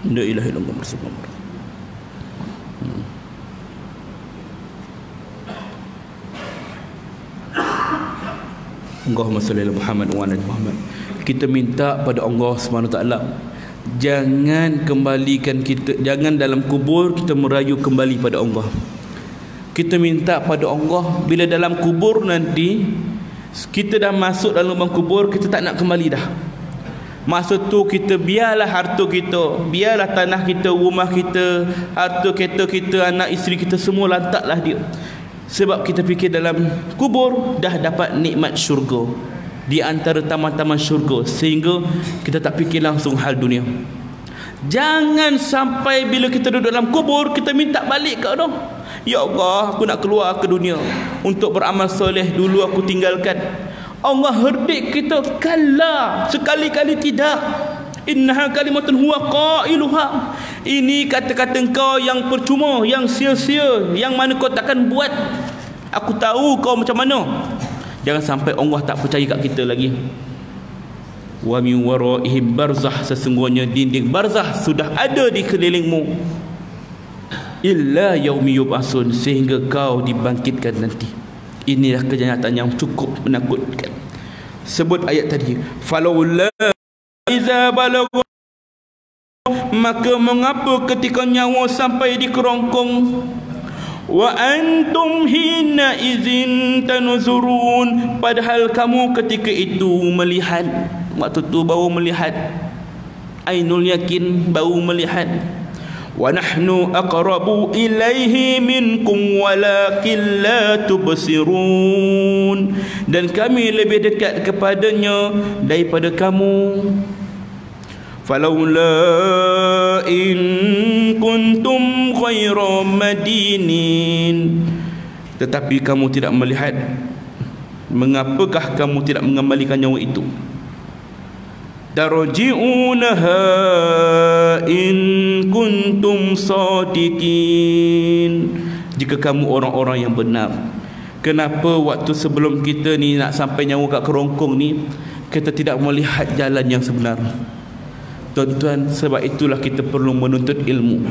La ilaha illallah Rasulullah. Allahumma salli ala Muhammad wa ala Muhammad. Kita minta pada Allah Subhanahu taala, jangan kembalikan kita, jangan dalam kubur kita merayu kembali pada Allah. Kita minta pada Allah, bila dalam kubur nanti kita dah masuk dalam lubang kubur, kita tak nak kembali dah. Masa tu kita biarlah harta kita, biarlah tanah kita, rumah kita, harta kereta kita, anak isteri kita, semua lantaklah dia. Sebab kita fikir dalam kubur dah dapat nikmat syurga, di antara taman-taman syurga, sehingga kita tak fikir langsung hal dunia. Jangan sampai bila kita duduk dalam kubur kita minta balik ke dah. Ya Allah, aku nak keluar ke dunia untuk beramal soleh, dulu aku tinggalkan. Allah herdik kita, kalla, sekali-kali tidak. Innaha kalimatun huwa qailuha. Ini kata-kata engkau yang percuma, yang sia-sia, yang mana kau takkan buat. Aku tahu kau macam mana. Jangan sampai Allah tak percaya kat kita lagi. Wa min waraihim barzah, sesungguhnya dinding barzah sudah ada di kelilingmu. Illa yaumi yub'asun, sehingga kau dibangkitkan nanti. Inilah kenyataan yang cukup menakutkan. Sebut ayat tadi, falaula iza balagha, maka mengapa ketika nyawa sampai di kerongkong, wa antum hina izin tanzurun, padahal kamu ketika itu melihat. Waktu tu baru melihat, ainul yakin, baru melihat. Wa nahnu aqrabu ilaihi minkum walakin la tubsirun, dan kami lebih dekat kepadanya daripada kamu. Falaula in kuntum ghayra madinin, tetapi kamu tidak melihat, mengapakah kamu tidak mengembalikan nyawa itu? Tarji'unaha in kuntum sadiqin, jika kamu orang-orang yang benar. Kenapa waktu sebelum kita ni nak sampai nyawa kat kerongkong ni kita tidak melihat jalan yang sebenar? Tuan-tuan, sebab itulah kita perlu menuntut ilmu.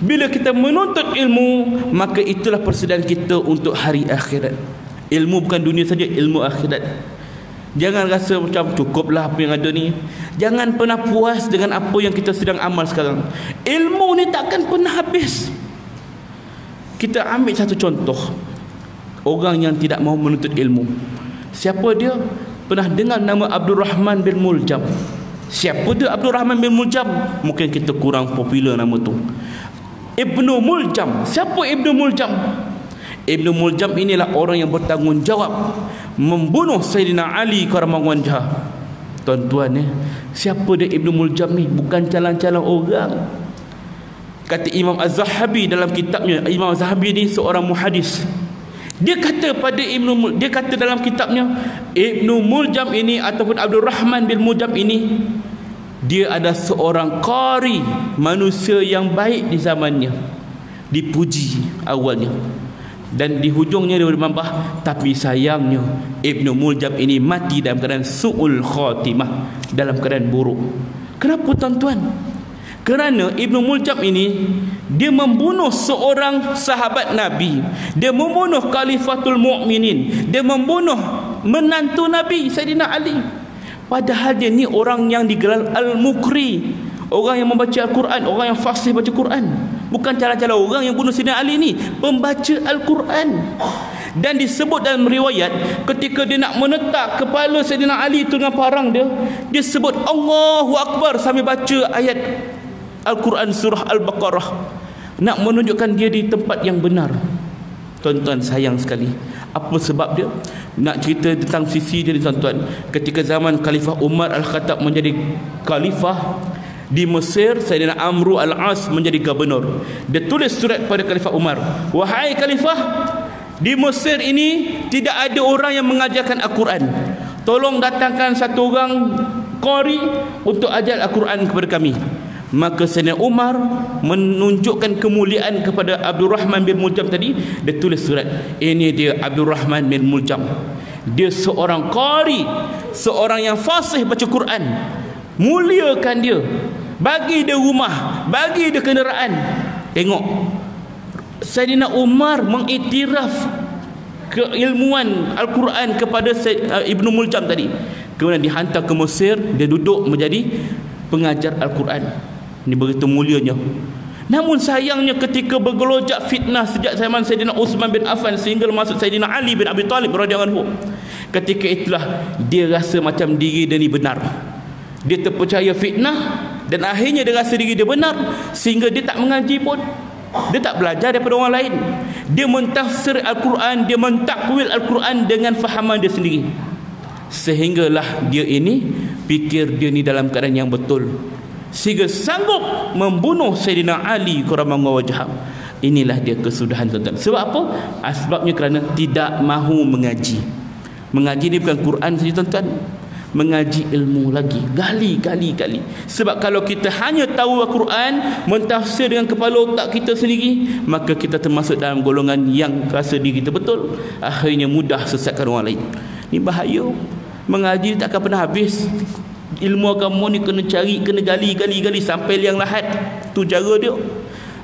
Bila kita menuntut ilmu, maka itulah persediaan kita untuk hari akhirat. Ilmu bukan dunia saja, ilmu akhirat. Jangan rasa macam cukuplah apa yang ada ni. Jangan pernah puas dengan apa yang kita sedang amal sekarang. Ilmu ni takkan pernah habis. Kita ambil satu contoh, orang yang tidak mahu menuntut ilmu. Siapa dia? Pernah dengar nama Abdul Rahman bin Muljam? Siapa dia Abdul Rahman bin Muljam? Mungkin kita kurang popular nama tu. Ibnu Muljam. Siapa Ibnu Muljam? Ibnu Muljam inilah orang yang bertanggungjawab membunuh Sayyidina Ali karamallahu wajhah. Tuan-tuan, siapa dia Ibnu Muljam ni? Bukan calon-calon orang. Kata Imam Az-Zahabi dalam kitabnya, Imam Az-Zahabi ni seorang muhadis. Dia kata dalam kitabnya, Ibnu Muljam ini ataupun Abdul Rahman bin Muljam ini, dia ada seorang qari, manusia yang baik di zamannya, dipuji awalnya, dan di hujungnya dia menambah, tapi sayangnya Ibnu Muljam ini mati dalam keadaan su'ul khatimah, dalam keadaan buruk. Kenapa tuan-tuan? Kerana Ibnu Muljam ini dia membunuh seorang sahabat Nabi, dia membunuh Khalifatul Mukminin, dia membunuh menantu Nabi Sayyidina Ali. Padahal dia ni orang yang digelar Al-Mukri, orang yang membaca Al-Quran, orang yang fasih baca Quran. Bukan cara-cara orang yang bunuh Sayyidina Ali ni, pembaca Al-Quran. Dan disebut dalam riwayat, ketika dia nak menetak kepala Sayyidina Ali itu dengan parang dia, dia sebut Allahu Akbar sambil baca ayat Al-Quran surah Al-Baqarah, nak menunjukkan dia di tempat yang benar. Tuan-tuan, sayang sekali. Apa sebab dia? Nak cerita tentang sisi dia, tuan-tuan. Ketika zaman Khalifah Umar Al-Khattab menjadi khalifah di Mesir, Sayyidina Amru Al-As menjadi gubernur. Dia tulis surat pada Khalifah Umar, wahai khalifah, di Mesir ini tidak ada orang yang mengajarkan Al-Quran. Tolong datangkan satu orang qari untuk ajar Al-Quran kepada kami. Maka Sayyidina Umar menunjukkan kemuliaan kepada Abdul Rahman bin Muljam tadi. Dia tulis surat, ini dia Abdul Rahman bin Muljam, dia seorang qari, seorang yang fasih baca Quran. Muliakan dia. bagi dia rumah, bagi dia kenderaan. Tengok, Saidina Umar mengiktiraf keilmuan Al-Quran kepada Ibnu Muljam tadi. Kemudian dihantar ke Mesir, dia duduk menjadi pengajar Al-Quran. Ini begitu mulianya. Namun sayangnya ketika bergelojak fitnah sejak zaman Saidina Uthman bin Affan sehingga masuk Saidina Ali bin Abi Talib radhiyallahu anhu, ketika itulah dia rasa macam diri dia ni benar. Dia terpercaya fitnah dan akhirnya dia rasa diri dia benar sehingga dia tak mengaji pun. Dia tak belajar daripada orang lain. Dia mentafsir Al-Quran, dia mentakwil Al-Quran dengan fahaman dia sendiri. Sehinggalah dia ini fikir dia ni dalam keadaan yang betul, sehingga sanggup membunuh Sayyidina Ali karramallahu wajhah. Inilah dia kesudahan, tuan-tuan. Sebab apa? Sebabnya kerana tidak mahu mengaji. Mengaji ni bukan Quran saja, tuan-tuan. Mengaji ilmu lagi, gali. Sebab kalau kita hanya tahu Al-Quran, mentafsir dengan kepala otak kita sendiri, maka kita termasuk dalam golongan yang rasa diri kita betul, akhirnya mudah sesatkan orang lain. Ini bahaya. Mengaji tak akan pernah habis. Ilmu agama ni kena cari, kena gali sampai liang lahat. Tu cara dia.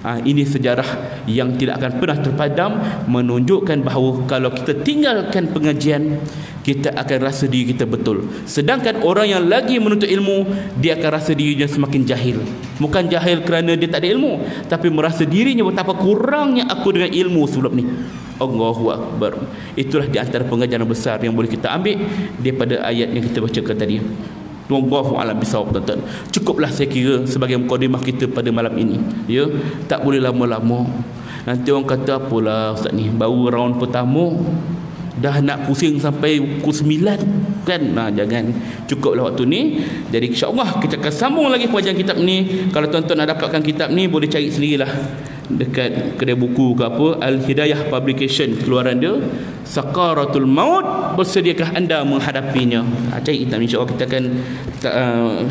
Ini sejarah yang tidak akan pernah terpadam, menunjukkan bahawa kalau kita tinggalkan pengajian, kita akan rasa diri kita betul. Sedangkan orang yang lagi menuntut ilmu, dia akan rasa dirinya semakin jahil. Bukan jahil kerana dia tak ada ilmu, tapi merasa dirinya betapa kurangnya aku dengan ilmu sebelum ni. Allahu Akbar. Itulah di antara pengajaran besar yang boleh kita ambil daripada ayat yang kita bacakan tadi. Wallahu a'lam bissawab, tuan-tuan. Cukuplah saya kira sebagai mukadimah kita pada malam ini. Ya, tak boleh lama-lama. Nanti orang kata apalah ustaz ni, baru round pertama dah nak pusing sampai pukul 9 kan. Jangan, cukuplah waktu ni. Jadi insya-Allah kita akan sambung lagi pengajian kitab ni. Kalau tuan-tuan nak dapatkan kitab ni, boleh cari sendirilah dekat kedai buku ke apa, Al-Hidayah Publication, keluaran dia Sakaratul Maut, bersediakah anda menghadapinya. Cari kitab, insya-Allah kita akan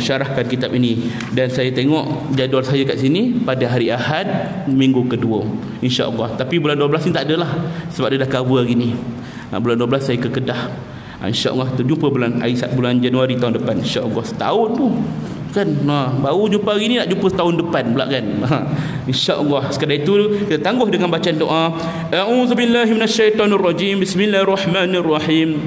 syarahkan kitab ini. Dan saya tengok jadual saya kat sini pada hari Ahad minggu kedua, insya-Allah. Tapi bulan 12 ni tak adalah, sebab dia dah cover hari ni. Bulan 12 saya ke Kedah. InsyaAllah terjumpa bulan Januari tahun depan, insyaAllah. Setahun tu kan, baru jumpa hari ni, nak jumpa tahun depan pula kan. InsyaAllah. Sekadar itu kita tangguh dengan bacaan doa. A'udzubillahi minasyaitonirrajim. Bismillahirrahmanirrahim.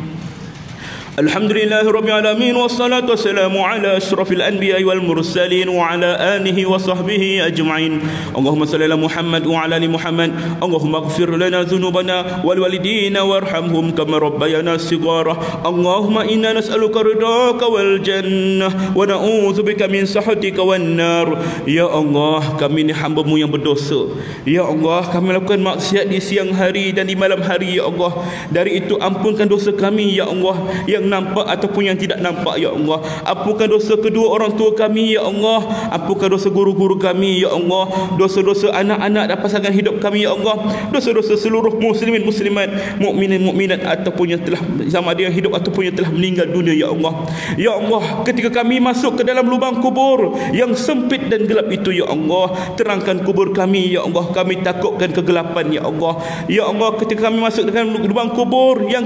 Alhamdulillahi rabbil alamin, wassalatu wassalamu ala asyrafil anbiya'i wal mursalin wa ala alihi wa sahbihi ajma'in. Allahumma salli ala Muhammad wa ala ali Muhammad. Allahumma ighfir lana dhunubana wal walidina warhamhum kama rabbayana shighara. Allahumma inna nas'aluka ridhaka wal jannah wa na'udzubika min sakhatika wan nar. Ya Allah, kami ni hamba-Mu yang berdosa. Ya Allah, kami melakukan maksiat di siang hari dan di malam hari. Ya Allah, dari itu ampunkan dosa kami ya Allah, yang nampak ataupun yang tidak nampak ya Allah. Ampunkan dosa kedua orang tua kami ya Allah. Ampunkan dosa guru-guru kami ya Allah. Dosa-dosa anak-anak dan pasangan hidup kami ya Allah. Dosa-dosa seluruh muslimin muslimat, mukminin mukminat, ataupun yang telah sama ada yang hidup ataupun yang telah meninggal dunia ya Allah. Ya Allah, ketika kami masuk ke dalam lubang kubur yang sempit dan gelap itu ya Allah, terangkan kubur kami ya Allah. Kami takutkan kegelapan ya Allah. Ya Allah, ketika kami masuk ke dalam lubang kubur yang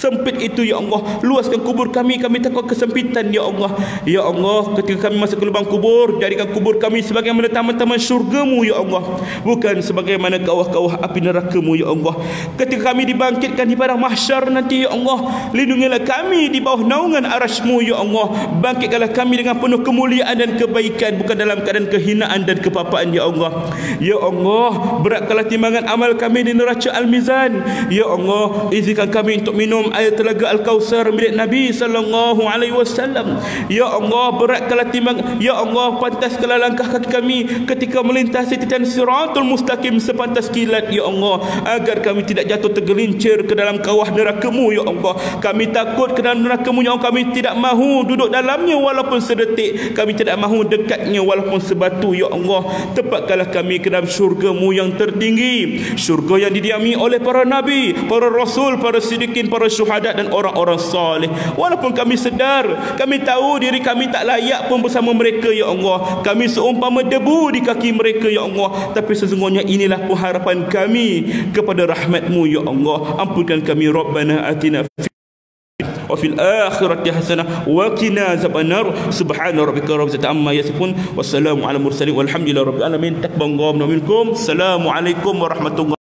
sempit itu ya Allah, luaskan kubur kami takut kesempitan ya Allah. Ya Allah, ketika kami masuk ke lubang kubur, jadikan kubur kami sebagaimana taman-taman syurga-Mu ya Allah, bukan sebagaimana kawah-kawah api neraka-Mu ya Allah. Ketika kami dibangkitkan di padang mahsyar nanti ya Allah, lindungilah kami di bawah naungan arasy-Mu ya Allah. Bangkitkanlah kami dengan penuh kemuliaan dan kebaikan, bukan dalam keadaan kehinaan dan kepapaan ya Allah. Ya Allah, beratkanlah timbangan amal kami di neraca Al-Mizan. Ya Allah, izinkan kami untuk minum air telaga Al-Kausar milik Nabi sallallahu alaihi wasallam. Ya Allah, beratkanlah timbang. Ya Allah, pantaskanlah langkah kaki kami ketika melintasi titan Siratul Mustaqim sepantas kilat ya Allah, agar kami tidak jatuh tergelincir ke dalam kawah neraka-Mu ya Allah. Kami takut ke dalam neraka-Mu ya Allah. Kami tidak mahu duduk dalamnya walaupun sedetik. Kami tidak mahu dekatnya walaupun sebatu ya Allah. Tempatkanlah kami ke dalam syurga-Mu yang tertinggi, syurga yang didiami oleh para nabi, para rasul, para siddiqin, para syuhada dan orang-orang saleh. Walaupun kami sedar, kami tahu diri kami tak layak pun bersama mereka ya Allah. Kami seumpama debu di kaki mereka ya Allah. Tapi sesungguhnya inilah pengharapan kami kepada rahmat-Mu ya Allah. Ampunkan kami, Rabbana atina wa fil akhirati hasanah wa qina azabannar. Subhana rabbika rabbil izzati amma yasifun. Wassalamu ala mursalin walhamdulillahi rabbil alamin. Takbir minkum. Assalamualaikum warahmatullahi